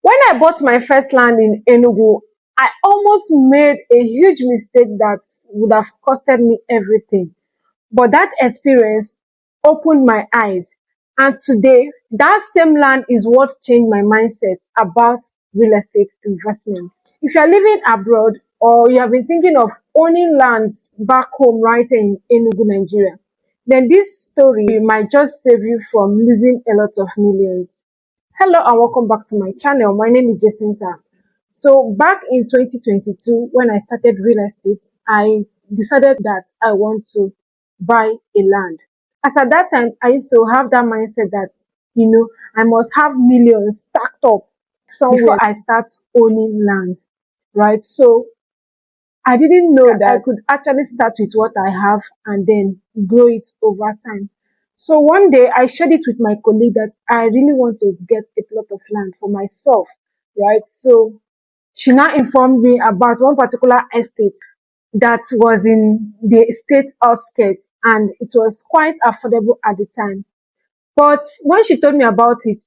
When I bought my first land in Enugu, I almost made a huge mistake that would have costed me everything. But that experience opened my eyes. And today, that same land is what changed my mindset about real estate investments. If you're living abroad or you have been thinking of owning lands back home right in Enugu, Nigeria, then this story might just save you from losing a lot of millions. Hello and welcome back to my channel. My name is Jacinta. So back in 2022, when I started real estate, I decided that I want to buy a land. As at that time, I used to have that mindset that, I must have millions stacked up somewhere before I start owning land, right? So I didn't know that I could actually start with what I have and then grow it over time. So one day I shared it with my colleague that I really want to get a plot of land for myself, right? So she now informed me about one particular estate that was in the state outskirts and it was quite affordable at the time. But when she told me about it,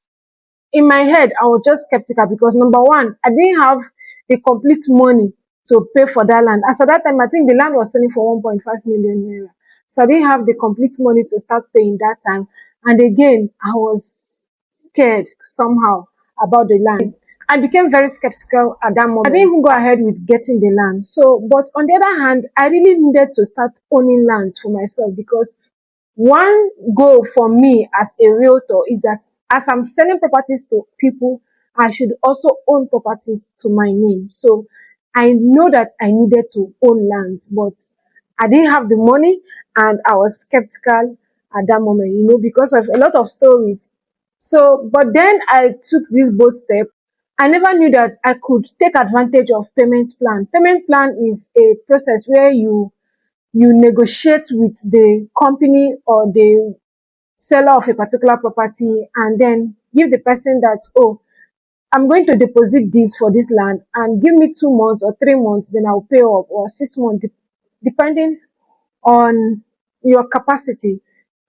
in my head, I was just skeptical because number one, I didn't have the complete money to pay for that land. As at that time, I think the land was selling for 1.5 million naira. So I didn't have the complete money to start paying that time. And again, I was scared somehow about the land. I became very skeptical at that moment. I didn't even go ahead with getting the land. So, but on the other hand, I really needed to start owning lands for myself because one goal for me as a realtor is that as I'm selling properties to people, I should also own properties to my name. So I know that I needed to own land, but I didn't have the money and I was skeptical at that moment, because of a lot of stories. So, but then I took this bold step. I never knew that I could take advantage of payment plan. Payment plan is a process where you negotiate with the company or the seller of a particular property and then give the person that, oh, I'm going to deposit this for this land and give me 2 months or 3 months, then I'll pay up, or 6 months, depending on your capacity.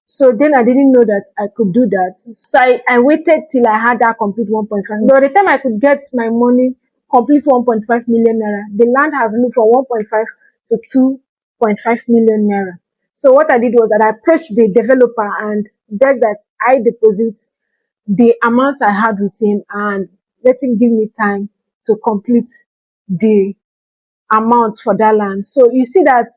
So then I didn't know that I could do that. So I waited till I had that complete 1.5. By the time I could get my money, complete 1.5 million naira, the land has moved from 1.5 to 2.5 million naira. So what I did was that I approached the developer and begged that I deposit the amount I had with him and let him give me time to complete the amount for that land. So you see that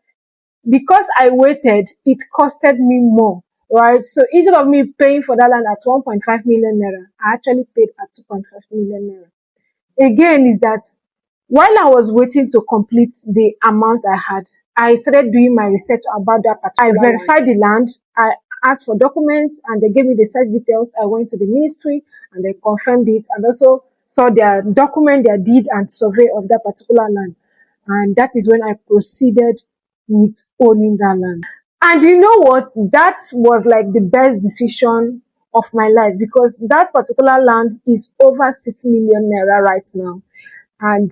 because I waited, it costed me more, right? So instead of me paying for that land at 1.5 million naira, I actually paid at 2.5 million naira. Again, is that while I was waiting to complete the amount I had, I started doing my research about that particular land. I verified the land. I asked for documents and they gave me the search details. I went to the ministry and they confirmed it and also saw their document, their deed and survey of that particular land. And that is when I proceeded with owning that land. And you know what? That was like the best decision of my life because that particular land is over 6 million naira right now. And,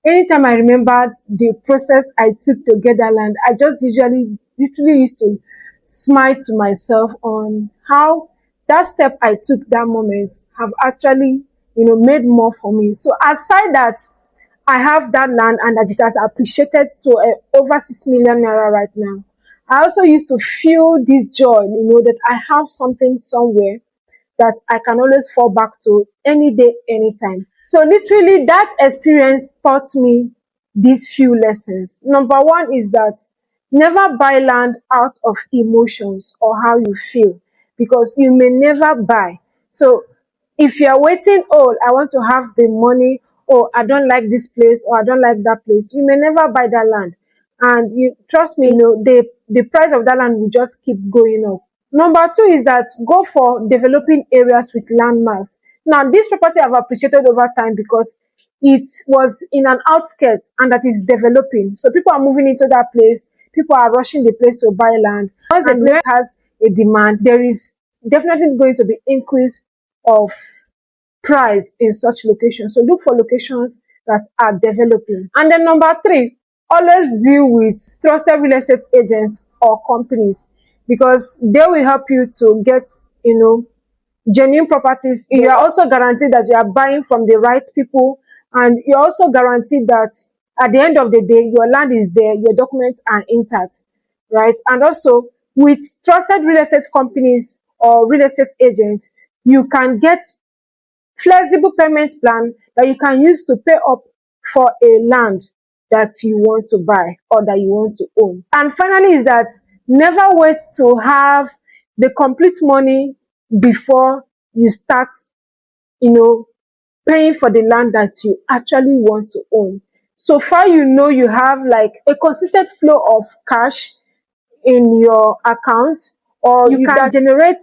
anytime I remembered the process I took to get that land, I just literally used to smile to myself on how that step I took that moment have actually, made more for me. So aside that, I have that land and that it has appreciated to over 6 million naira right now. I also used to feel this joy, that I have something somewhere that I can always fall back to any day, anytime. So literally that experience taught me these few lessons. Number one is that never buy land out of emotions or how you feel because you may never buy. So if you are waiting, oh, I want to have the money, or I don't like this place, or I don't like that place, you may never buy that land. And you trust me, the price of that land will just keep going up. Number two is that go for developing areas with landmarks. Now, this property have appreciated over time because it was in an outskirts and that is developing. So people are moving into that place. People are rushing the place to buy land. Once a place has a demand, there is definitely going to be increase of price in such locations. So look for locations that are developing. And then number three, always deal with trusted real estate agents or companies because they will help you to get, genuine properties, you are also guaranteed that you are buying from the right people, and you're also guaranteed that at the end of the day, your land is there, your documents are intact, right? And also, with trusted real estate companies or real estate agents, you can get flexible payment plan that you can use to pay up for a land that you want to buy or that you want to own. And finally is that never wait to have the complete money before you start, paying for the land that you actually want to own. So far, you have like a consistent flow of cash in your account, or you can generate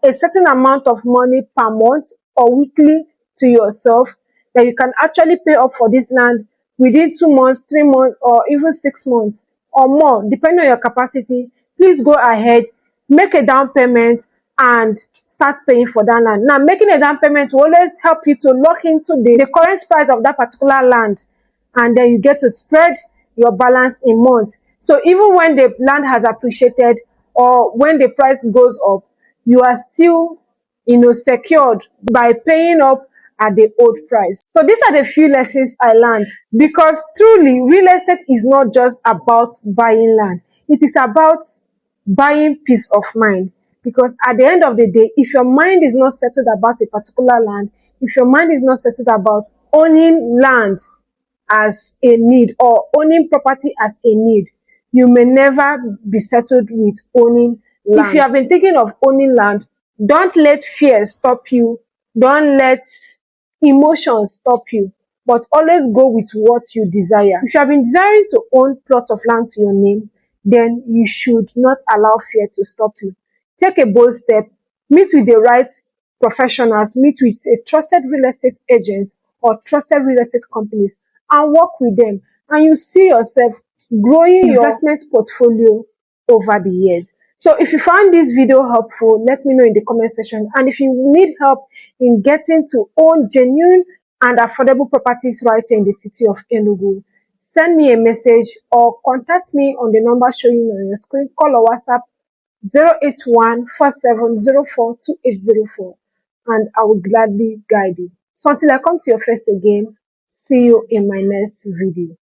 a certain amount of money per month or weekly to yourself that you can actually pay up for this land within 2 months, 3 months, or even 6 months or more, depending on your capacity. Please go ahead, make a down payment, and start paying for that land. Now, making a down payment will always help you to lock into the current price of that particular land, and then you get to spread your balance in months. So even when the land has appreciated or when the price goes up, you are still, secured by paying up at the old price. So these are the few lessons I learned, because truly real estate is not just about buying land. It is about buying peace of mind. Because at the end of the day, if your mind is not settled about a particular land, if your mind is not settled about owning land as a need or owning property as a need, you may never be settled with owning land. If you have been thinking of owning land, don't let fear stop you. Don't let emotions stop you, but always go with what you desire. If you have been desiring to own plots of land to your name, then you should not allow fear to stop you. Take a bold step, meet with the right professionals, meet with a trusted real estate agent or trusted real estate companies, and work with them, and you see yourself growing your investment portfolio over the years. So if you found this video helpful, let me know in the comment section. And if you need help in getting to own genuine and affordable properties right here in the city of Enugu, send me a message or contact me on the number showing on your screen. Call or WhatsApp 081-4704-2804, and I will gladly guide you. So until I come to your first again, see you in my next video.